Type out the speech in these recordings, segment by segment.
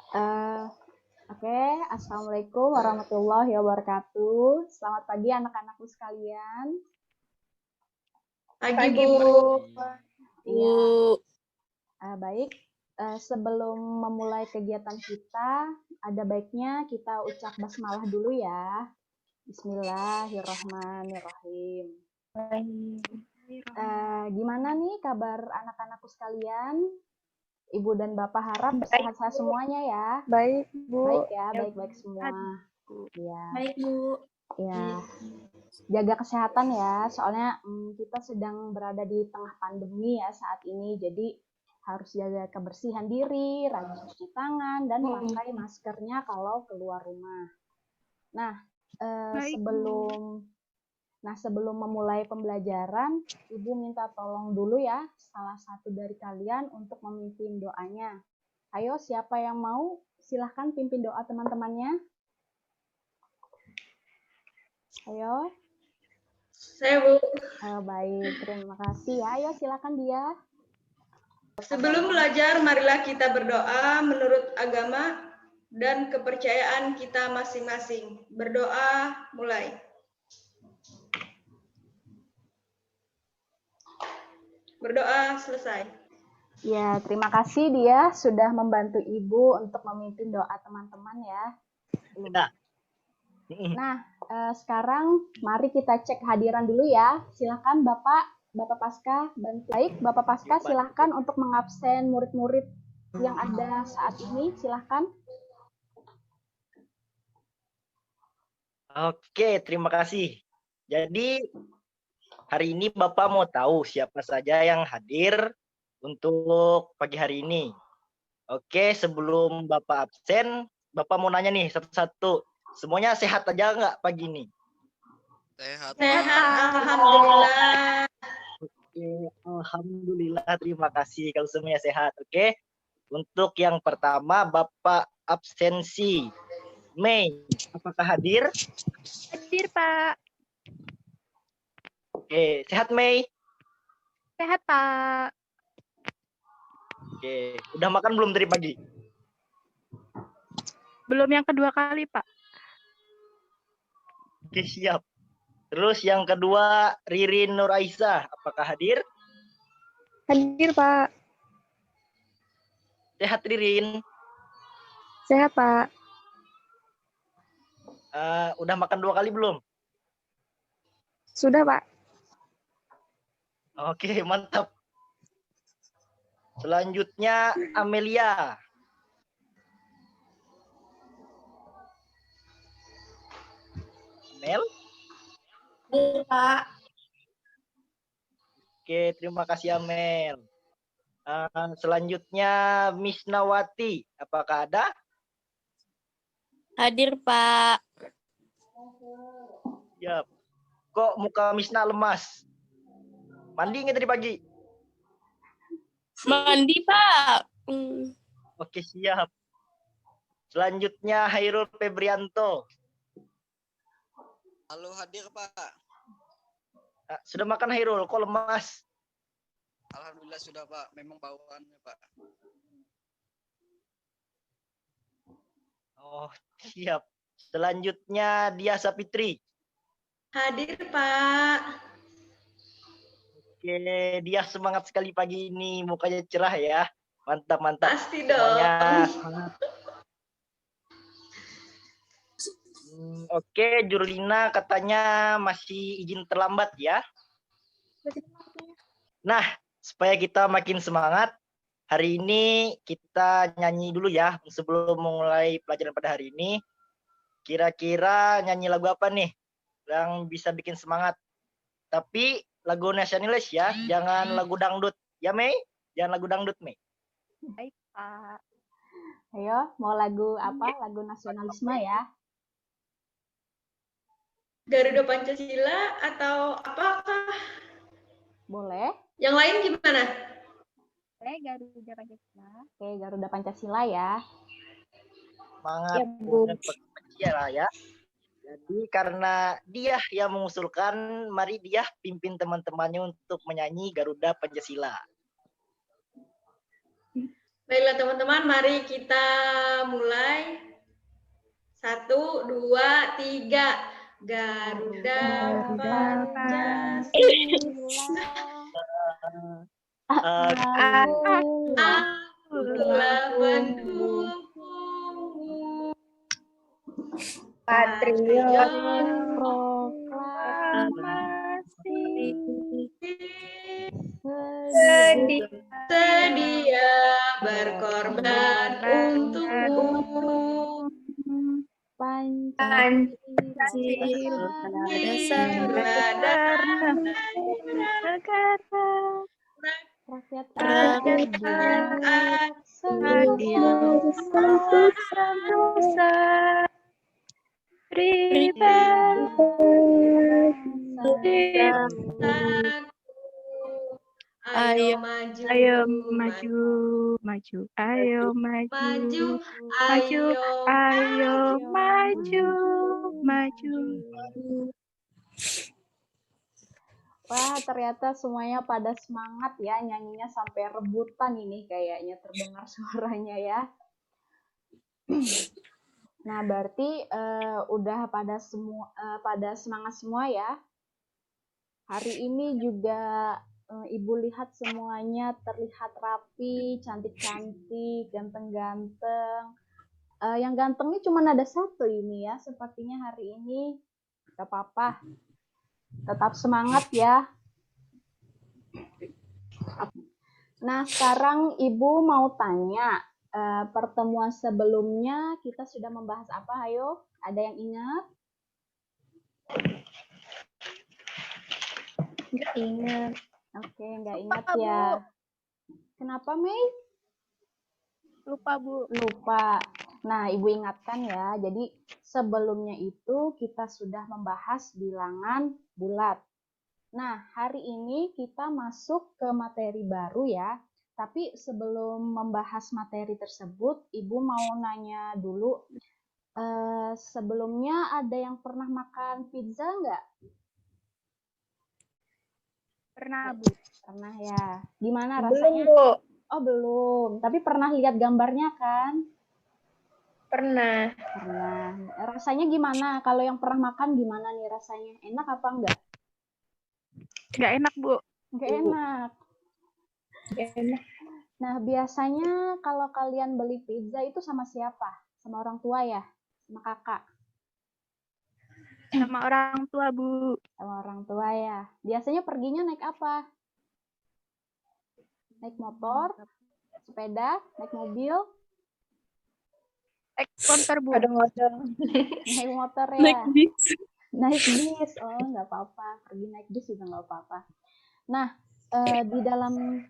Eh, Oke, Assalamualaikum warahmatullahi wabarakatuh. Selamat pagi anak-anakku sekalian. Pagi, Pagi, Bu. Iya, baik. Sebelum memulai kegiatan kita, ada baiknya kita ucap basmalah dulu ya. Bismillahirrahmanirrahim. Gimana nih kabar anak-anakku sekalian? Ibu dan Bapak harap sehat-sehat semuanya ya. Baik, Bu. Baik ya, baik-baik semua. Ya. Baik, Bu. Ya, jaga kesehatan ya. Soalnya kita sedang berada di tengah pandemi ya saat ini. Jadi harus jaga kebersihan diri, rajin cuci tangan, dan pakai maskernya kalau keluar rumah. Nah, sebelum memulai pembelajaran, Ibu minta tolong dulu ya salah satu dari kalian untuk memimpin doanya. Ayo, siapa yang mau? Silahkan pimpin doa teman-temannya. Ayo. Saya, Bu. Baik, terima kasih ya. Ayo silakan dia. Sebelum belajar, marilah kita berdoa menurut agama dan kepercayaan kita masing-masing. Berdoa, mulai. Berdoa, selesai. Ya, terima kasih dia sudah membantu Ibu untuk memimpin doa teman-teman ya. Nah, sekarang mari kita cek hadiran dulu ya. Silakan Bapak Paskah bantu. Baik, Bapak Paskah silakan untuk mengabsen murid-murid yang ada saat ini. Silakan. Oke, terima kasih. Jadi hari ini Bapak mau tahu siapa saja yang hadir untuk pagi hari ini. Oke, sebelum Bapak absen, Bapak mau nanya nih satu-satu. Semuanya sehat aja nggak pagi ini? Sehat, alhamdulillah. Oke, alhamdulillah, terima kasih kalau semuanya sehat. Oke, untuk yang pertama Bapak absensi. Mei, apakah hadir? Hadir, Pak. Oke, sehat Mei? Sehat, Pak. Oke, udah makan belum dari pagi? Belum yang kedua kali, Pak. Oke, siap. Terus yang kedua, Ririn Nur Aisyah, apakah hadir? Hadir, Pak. Sehat Ririn? Sehat, Pak. Udah makan 2 kali belum? Sudah, Pak. Oke, mantap. Selanjutnya, Amelia. Amel? Hadir, Pak. Oke, terima kasih Amel. Selanjutnya, Miss Nawati, apakah ada? Hadir, Pak. Siap. Kok muka Misna lemas? Mandi nggak tadi pagi? Mandi, Pak. Oke, siap. Selanjutnya, Hairul Febrianto. Halo, hadir Pak. Sudah makan Hairul, kok lemas? Alhamdulillah sudah Pak, memang bawaannya Pak. Oh, siap. Selanjutnya, Dia Sapitri. Hadir, Pak. Oke, dia semangat sekali pagi ini, mukanya cerah ya. Mantap, mantap. Pasti dong. Semuanya. Oke, Jurlina katanya masih izin terlambat ya. Nah, supaya kita makin semangat, hari ini kita nyanyi dulu ya sebelum memulai pelajaran pada hari ini. Kira-kira nyanyi lagu apa nih yang bisa bikin semangat? Tapi lagu nasionalis ya, jangan lagu dangdut. Ya, Mei? Jangan lagu dangdut, Mei. Baik, Pak. Ayo, mau lagu apa? Lagu nasionalisme ya. Garuda Pancasila atau apakah? Boleh. Yang lain gimana? Garuda Pancasila. Oke, Garuda Pancasila ya. Semangat Ya, Bu. ya. Jadi karena dia yang mengusulkan, mari dia pimpin teman-temannya untuk menyanyi Garuda Pancasila. Baiklah teman-teman, mari kita mulai. 1, 2, 3. Garuda Pancasila. Akulah pendukungmu. Patriot sedia berkorban untukmu. Pancasila Dasar negara Rakyat rakyat untuk bangsa Ayo Ayo maju, maju, ayo maju, maju, maju, ayo maju, maju. Wah, ternyata semuanya pada semangat ya, nyanyinya sampai rebutan ini kayaknya terdengar suaranya ya. Nah, berarti udah pada semangat semua ya. Hari ini juga Ibu lihat semuanya terlihat rapi, cantik-cantik, ganteng-ganteng. Yang gantengnya cuma ada satu ini ya, sepertinya hari ini. Gak apa-apa. Tetap semangat ya. Nah, sekarang Ibu mau tanya, pertemuan sebelumnya kita sudah membahas apa? Ayo, ada yang ingat? Nggak ingat. Oke, nggak ingat ya. Kenapa, Mei? Lupa, Bu. Lupa. Nah, Ibu ingatkan ya. Jadi, sebelumnya itu kita sudah membahas bilangan bulat. Nah, hari ini kita masuk ke materi baru ya. Tapi sebelum membahas materi tersebut, Ibu mau nanya dulu. Sebelumnya ada yang pernah makan pizza nggak? Pernah, Bu. Pernah ya. Gimana rasanya? Belum, Bu. Oh, belum. Tapi pernah lihat gambarnya kan? Pernah. Pernah. Rasanya gimana? Kalau yang pernah makan gimana nih rasanya? Enak apa enggak? Nggak enak, Bu. Enggak enak. Nggak enak. Nah, biasanya kalau kalian beli pizza itu sama siapa? Sama orang tua ya? Sama kakak? Sama orang tua, Bu. Sama orang tua ya. Biasanya perginya naik apa? Naik motor? Sepeda? Naik mobil? Naik motor, Bu. Naik motor ya? Naik bis. Oh, nggak apa-apa. Pergi naik bis juga nggak apa-apa. Nah, di dalam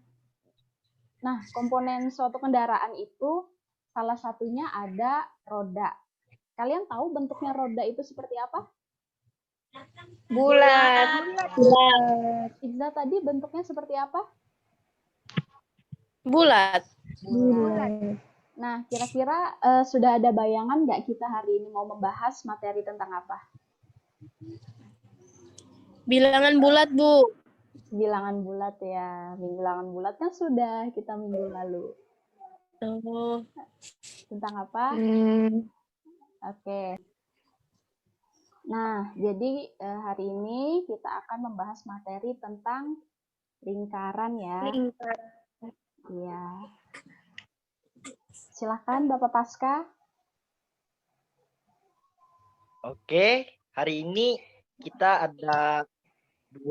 komponen suatu kendaraan itu salah satunya ada roda. Kalian tahu bentuknya roda itu seperti apa? Bulat. Pizza tadi bentuknya seperti apa? Bulat. Bulat. Nah, kira-kira sudah ada bayangan nggak kita hari ini mau membahas materi tentang apa? Bilangan bulat, Bu. Bilangan bulat ya. Bilangan bulat kan sudah kita minggu lalu. Oh. Tentang apa? Oke. Nah, jadi hari ini kita akan membahas materi tentang lingkaran ya. Iya. Silakan Bapak Pasca. Oke, hari ini kita ada 2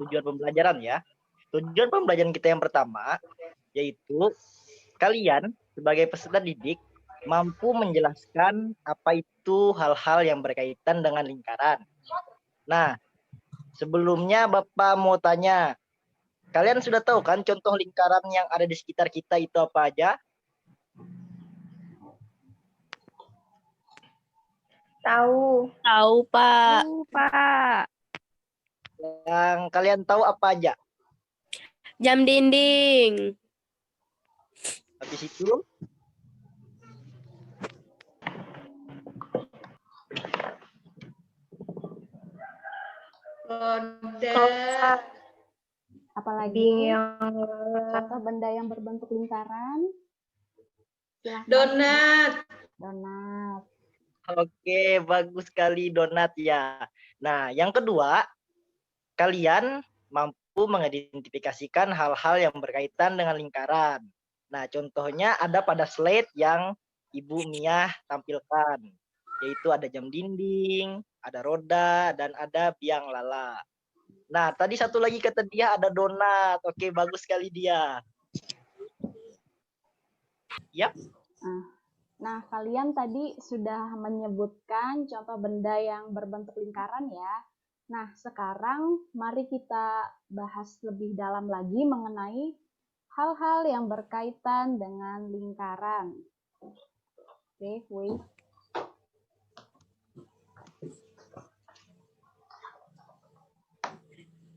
tujuan pembelajaran ya. Tujuan pembelajaran kita yang pertama yaitu kalian sebagai peserta didik mampu menjelaskan apa itu hal-hal yang berkaitan dengan lingkaran. Nah, sebelumnya Bapak mau tanya, kalian sudah tahu kan contoh lingkaran yang ada di sekitar kita itu apa aja? Tahu. Tahu, Pak. Tahu, Pak. Yang kalian tahu apa aja? Jam dinding. Habis itu? Roda. Apalagi yang contoh benda yang berbentuk lingkaran. Silahkan. Donat. Donat. Oke, bagus sekali donat ya. Nah, yang kedua, kalian mampu mengidentifikasikan hal-hal yang berkaitan dengan lingkaran. Nah, contohnya ada pada slide yang Ibu Mia tampilkan, yaitu ada jam dinding, ada roda, dan ada biang lala. Nah, tadi satu lagi kata dia ada donat. Oke, bagus sekali dia. Yap. Nah, kalian tadi sudah menyebutkan contoh benda yang berbentuk lingkaran ya. Nah, sekarang mari kita bahas lebih dalam lagi mengenai hal-hal yang berkaitan dengan lingkaran. Oke, wait.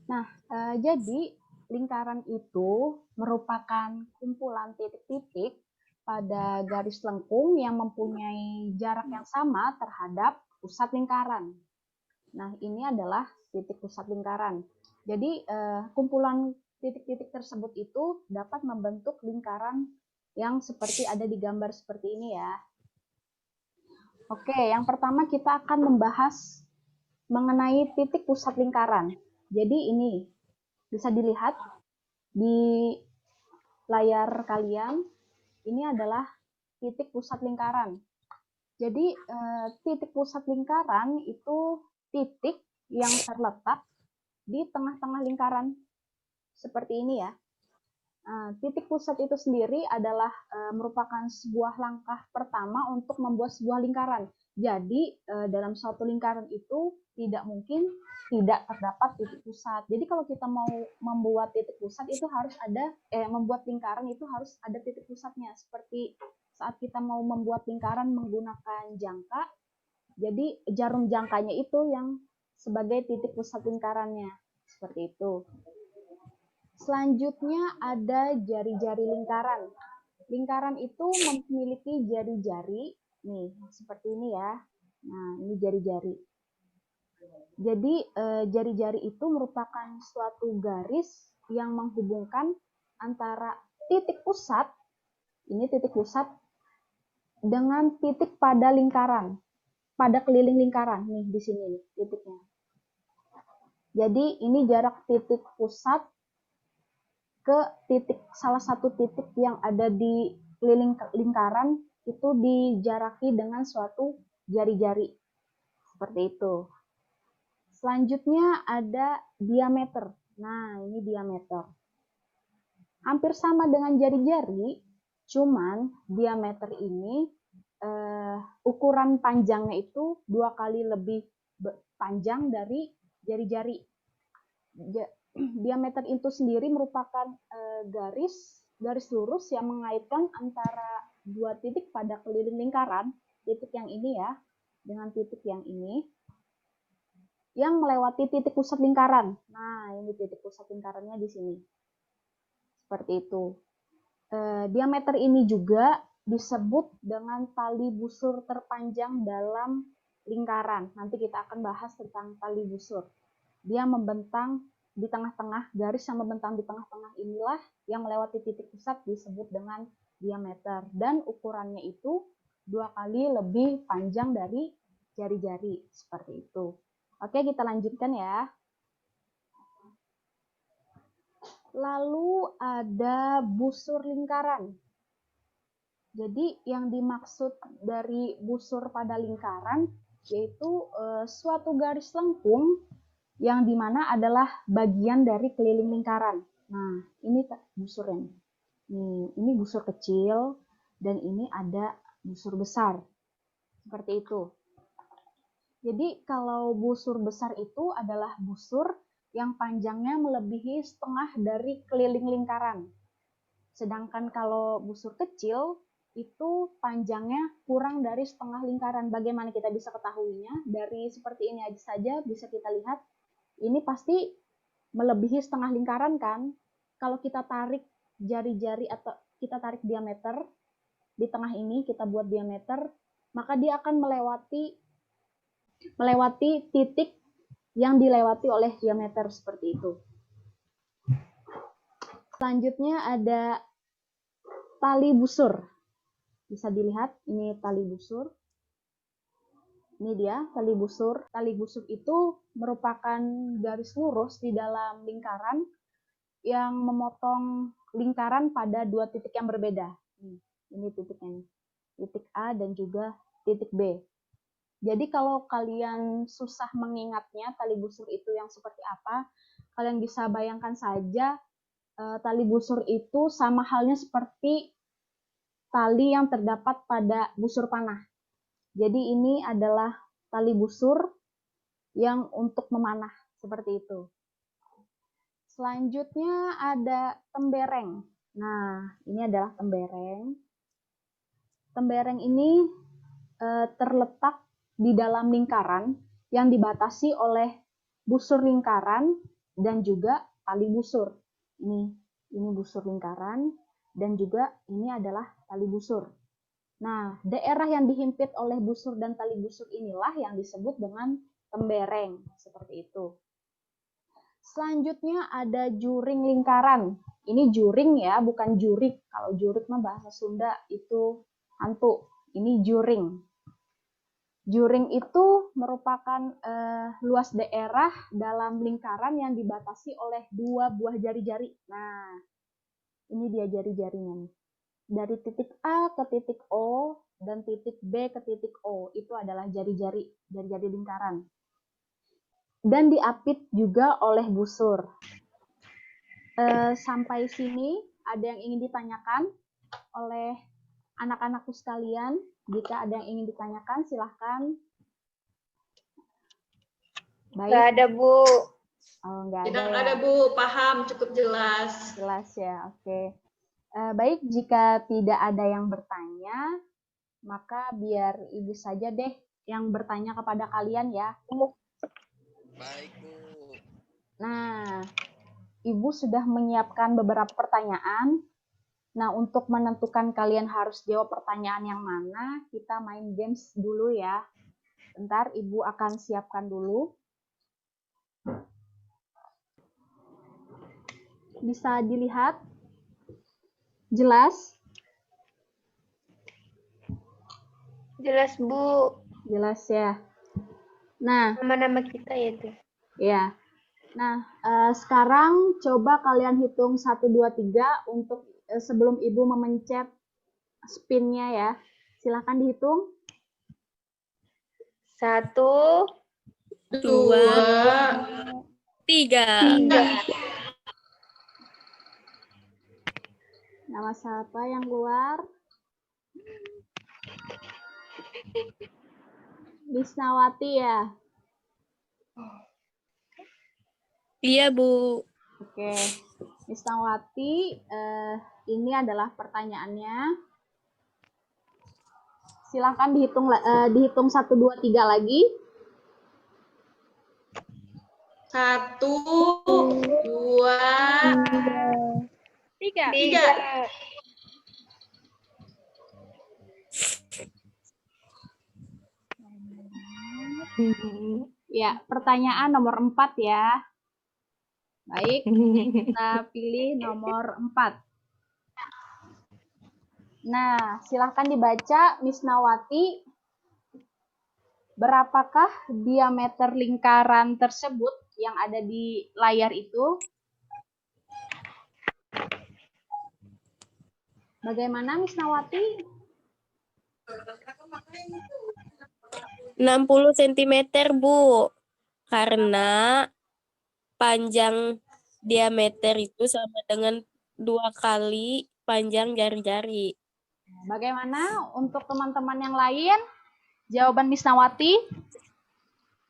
Nah, jadi lingkaran itu merupakan kumpulan titik-titik pada garis lengkung yang mempunyai jarak yang sama terhadap pusat lingkaran. Nah, ini adalah titik pusat lingkaran. Jadi, kumpulan titik-titik tersebut itu dapat membentuk lingkaran yang seperti ada di gambar seperti ini ya. Oke, yang pertama kita akan membahas mengenai titik pusat lingkaran. Jadi ini bisa dilihat di layar kalian, ini adalah titik pusat lingkaran. Jadi titik pusat lingkaran itu titik yang terletak di tengah-tengah lingkaran. Seperti ini ya. Titik pusat itu sendiri adalah merupakan sebuah langkah pertama untuk membuat sebuah lingkaran. Jadi dalam suatu lingkaran itu tidak mungkin tidak terdapat titik pusat. Jadi kalau kita mau membuat titik pusat itu harus ada, membuat lingkaran itu harus ada titik pusatnya. Seperti saat kita mau membuat lingkaran menggunakan jangka, jadi jarum jangkanya itu yang sebagai titik pusat lingkarannya. Seperti itu. Selanjutnya ada jari-jari lingkaran. Lingkaran itu memiliki jari-jari, nih seperti ini ya. Nah, ini jari-jari. Jadi jari-jari itu merupakan suatu garis yang menghubungkan antara titik pusat, ini titik pusat, dengan titik pada lingkaran, pada keliling lingkaran, nih di sini nih, titiknya. Jadi ini jarak titik pusat ke titik, salah satu titik yang ada di keliling lingkaran itu dijaraki dengan suatu jari-jari. Seperti itu. Selanjutnya ada diameter. Nah, ini diameter. Hampir sama dengan jari-jari, cuman diameter ini ukuran panjangnya itu 2 kali lebih panjang dari jari-jari. Diameter itu sendiri merupakan garis lurus yang mengaitkan antara dua titik pada keliling lingkaran, titik yang ini ya, dengan titik yang ini, yang melewati titik pusat lingkaran. Nah, ini titik pusat lingkarannya di sini. Seperti itu. Diameter ini juga disebut dengan tali busur terpanjang dalam lingkaran. Nanti kita akan bahas tentang tali busur. Dia membentang di tengah-tengah, garis yang membentang di tengah-tengah inilah yang melewati titik pusat disebut dengan diameter. Dan ukurannya itu 2 kali lebih panjang dari jari-jari. Seperti itu. Oke, kita lanjutkan ya. Lalu ada busur lingkaran. Jadi yang dimaksud dari busur pada lingkaran yaitu suatu garis lengkung yang dimana adalah bagian dari keliling lingkaran. Nah, ini busurnya. Ini busur kecil dan ini ada busur besar. Seperti itu. Jadi kalau busur besar itu adalah busur yang panjangnya melebihi setengah dari keliling lingkaran. Sedangkan kalau busur kecil itu panjangnya kurang dari setengah lingkaran. Bagaimana kita bisa ketahuinya? Dari seperti ini aja saja bisa kita lihat. Ini pasti melebihi setengah lingkaran kan? Kalau kita tarik jari-jari atau kita tarik diameter di tengah ini, kita buat diameter, maka dia akan melewati titik yang dilewati oleh diameter seperti itu. Selanjutnya ada tali busur. Bisa dilihat, ini tali busur. Ini dia tali busur. Tali busur itu merupakan garis lurus di dalam lingkaran yang memotong lingkaran pada dua titik yang berbeda. Ini titiknya, titik A dan juga titik B. Jadi kalau kalian susah mengingatnya tali busur itu yang seperti apa, kalian bisa bayangkan saja tali busur itu sama halnya seperti tali yang terdapat pada busur panah. Jadi ini adalah tali busur yang untuk memanah, seperti itu. Selanjutnya ada tembereng. Nah, ini adalah tembereng. Tembereng ini terletak di dalam lingkaran yang dibatasi oleh busur lingkaran dan juga tali busur. Ini busur lingkaran dan juga ini adalah tali busur. Nah, daerah yang dihimpit oleh busur dan tali busur inilah yang disebut dengan tembereng, seperti itu. Selanjutnya ada juring lingkaran. Ini juring ya, bukan jurik. Kalau jurik mah bahasa Sunda itu hantu. Ini juring. Juring itu merupakan luas daerah dalam lingkaran yang dibatasi oleh dua buah jari-jari. Nah, ini dia jari-jarinya nih. Dari titik A ke titik O dan titik B ke titik O itu adalah jari-jari lingkaran. Dan diapit juga oleh busur. Sampai sini ada yang ingin ditanyakan oleh anak-anakku sekalian? Jika ada yang ingin ditanyakan, silahkan. Baik. Nggak ada, Bu. Oh, nggak ada Tidak ya. ada, Bu. Paham, cukup jelas. Jelas ya, oke. Baik, jika tidak ada yang bertanya, maka biar Ibu saja deh yang bertanya kepada kalian ya. Baik, Bu. Nah, Ibu sudah menyiapkan beberapa pertanyaan. Nah, untuk menentukan kalian harus jawab pertanyaan yang mana, kita main games dulu ya. Bentar, Ibu akan siapkan dulu. Bisa dilihat? Jelas? Jelas, Bu. Jelas ya. Nah, Nama-nama kita ya itu. ya. Nah, sekarang coba kalian hitung 1, 2, 3 untuk sebelum Ibu memencet spin-nya ya. Silakan dihitung. 1, 2, 3. 3. Nama siapa yang keluar? Misnawati ya. Iya, Bu. Oke. Misnawati, ini adalah pertanyaannya. Silakan dihitung 1, 2, 3 lagi. 1, 2, 3. 3. Ya, pertanyaan nomor 4 ya. Baik, kita pilih nomor 4. Nah, silahkan dibaca, Misnawati. Berapakah diameter lingkaran tersebut yang ada di layar itu? Bagaimana, Misnawati? 60 cm, Bu. Karena panjang diameter itu sama dengan 2 kali panjang jari-jari. Bagaimana untuk teman-teman yang lain? Jawaban Misnawati?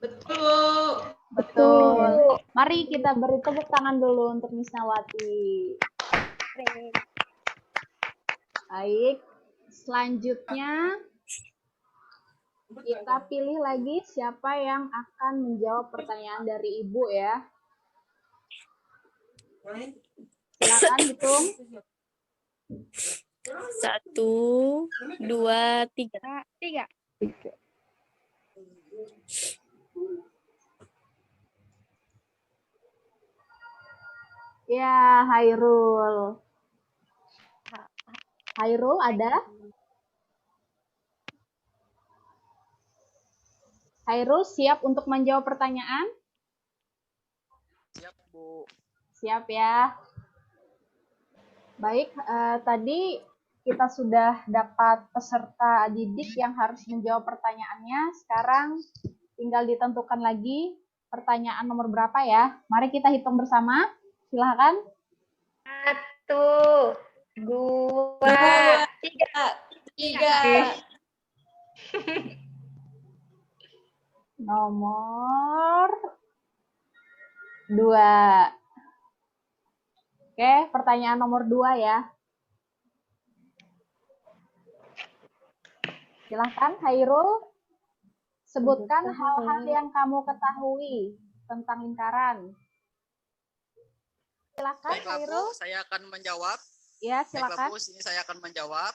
Betul. Betul. Mari kita beri tepuk tangan dulu untuk Misnawati. Baik. Selanjutnya kita pilih lagi siapa yang akan menjawab pertanyaan dari Ibu ya. Silakan hitung. 1, 2, 3. 3. Ya, Hairul. Hairul ada? Hairul siap untuk menjawab pertanyaan? Siap, Bu. Siap ya. Baik, tadi kita sudah dapat peserta didik yang harus menjawab pertanyaannya. Sekarang tinggal ditentukan lagi pertanyaan nomor berapa ya. Mari kita hitung bersama. Silakan. 1, 2, 3. Nomor 2. Oke, pertanyaan nomor 2 ya. Silahkan, Hairul. Sebutkan hal-hal yang kamu ketahui tentang lingkaran. Silakan, Baiklah, Bu, Hairul. saya akan menjawab. Ya, Baiklah, silakan. Bu, sini saya akan menjawab.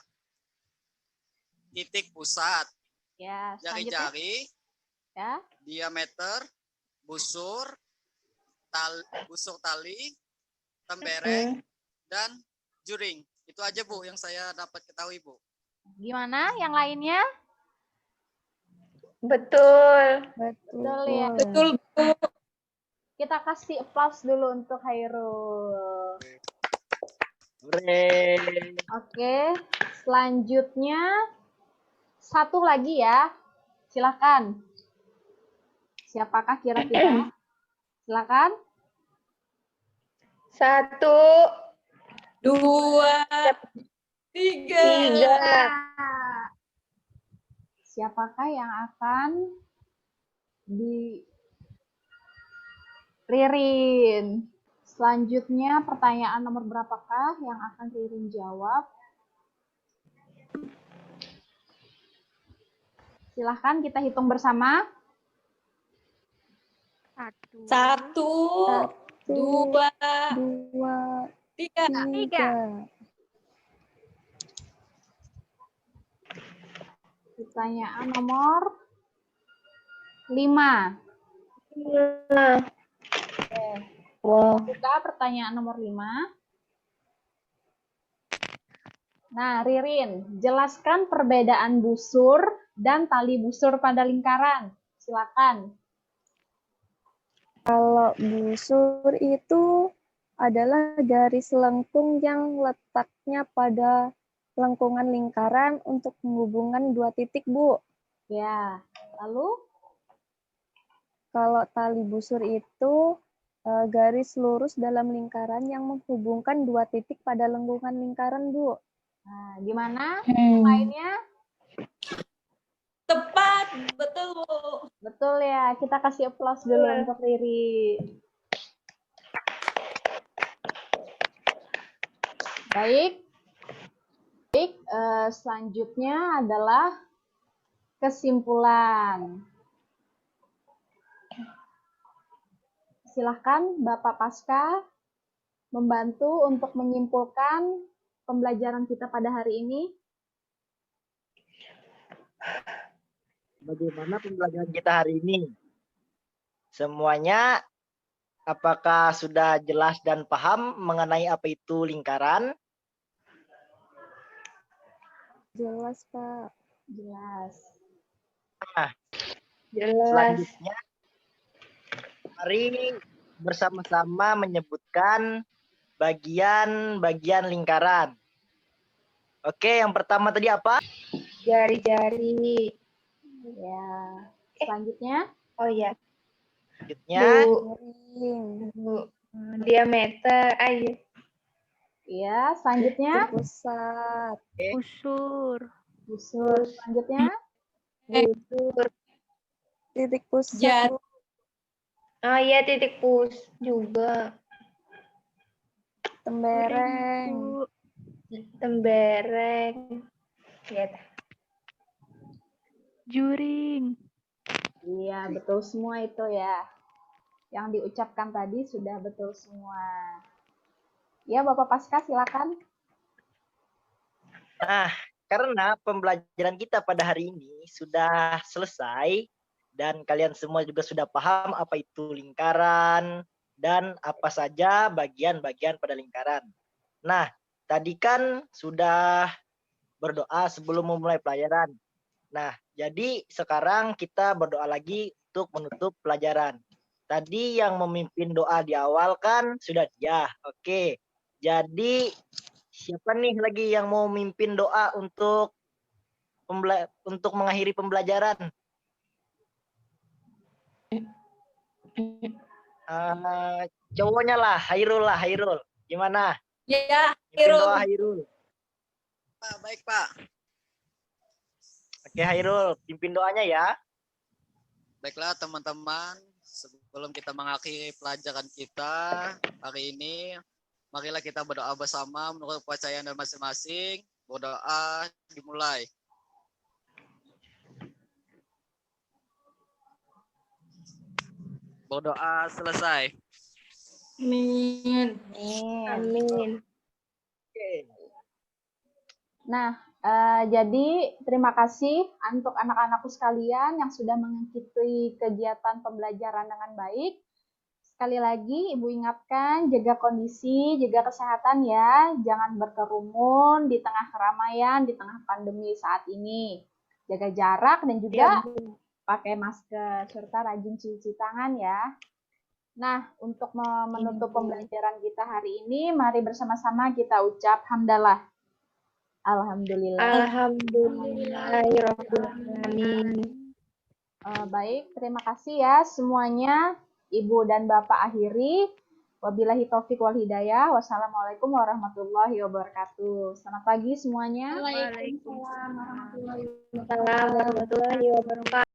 Titik pusat, Ya, selanjutnya. jari-jari, Ya, diameter, busur tali, tembereng, dan juring. Itu aja, Bu, yang saya dapat ketahui, Bu. gimana yang lainnya? betul. Betul ya. Betul, Bu. Kita kasih applause dulu untuk Hairul. Hore. Oke, selanjutnya satu lagi ya. Silakan. Siapakah kira-kira? Silakan. 1, 2, 3. 3. Siapakah yang akan Ririn? Selanjutnya pertanyaan nomor berapakah yang akan Ririn jawab? Silahkan kita hitung bersama. 1, 2, 3. 3. Pertanyaan nomor 5. Wow. Buka pertanyaan nomor 5. Nah, Ririn, jelaskan perbedaan busur dan tali busur pada lingkaran. Silakan. Kalau busur itu adalah garis lengkung yang letaknya pada lengkungan lingkaran untuk menghubungkan dua titik, Bu. Ya, lalu? Kalau tali busur itu garis lurus dalam lingkaran yang menghubungkan dua titik pada lengkungan lingkaran, Bu. Nah, gimana yang lainnya? Tepat, betul, Bu. Betul ya, kita kasih applause dulu untuk Riri. Baik, selanjutnya adalah kesimpulan. Silahkan Bapak Pasca membantu untuk menyimpulkan pembelajaran kita pada hari ini. Bagaimana pembelajaran kita hari ini? Semuanya apakah sudah jelas dan paham mengenai apa itu lingkaran? Jelas, Pak. Jelas. Jelas. Selanjutnya, mari bersama-sama menyebutkan bagian-bagian lingkaran. Oke, yang pertama tadi apa? Jari-jari. Ya. Selanjutnya, Oh ya. Selanjutnya, Diameter. Ayo. ya. Selanjutnya, Pusat. Busur. busur. Selanjutnya, Busur. Titik pusat, Jari. Bu. Oh iya, titik pus juga. Tembereng. Tembereng. Ya. Juring. iya betul semua itu ya. Yang diucapkan tadi sudah betul semua. Ya, Bapak Pasca silakan. nah, karena pembelajaran kita pada hari ini sudah selesai dan kalian semua juga sudah paham apa itu lingkaran dan apa saja bagian-bagian pada lingkaran. Nah, tadi kan sudah berdoa sebelum memulai pelajaran. Nah, jadi sekarang kita berdoa lagi untuk menutup pelajaran. Tadi yang memimpin doa di awal kan sudah dia. Oke. Jadi siapa nih lagi yang mau memimpin doa untuk mengakhiri pembelajaran? Cowoknya lah, Hairul. Gimana? Ya, Pimpin doa Irul. Hairul. Pak, baik Pak. Oke Hairul, pimpin doanya ya. Baiklah teman-teman, sebelum kita mengakhiri pelajaran kita hari ini, marilah kita berdoa bersama menurut kepercayaan dan masing-masing. Berdoa dimulai. Berdoa selesai. Amin. Amin. Oke. Nah, jadi terima kasih untuk anak-anakku sekalian yang sudah mengikuti kegiatan pembelajaran dengan baik. Sekali lagi, Ibu ingatkan, jaga kondisi, jaga kesehatan ya. Jangan berkerumun di tengah keramaian, di tengah pandemi saat ini. Jaga jarak dan juga pakai masker, serta rajin cuci tangan ya. Nah, untuk menutup pembelajaran kita hari ini, mari bersama-sama kita ucap hamdalah. Alhamdulillah. Alhamdulillahirrahmanirrahim. Baik, terima kasih ya semuanya. Ibu dan Bapak akhiri. Wabillahi taufik wal hidayah. Wassalamualaikum warahmatullahi wabarakatuh. Selamat pagi semuanya. Waalaikumsalam warahmatullahi Assalamualaikum warahmatullahi wabarakatuh.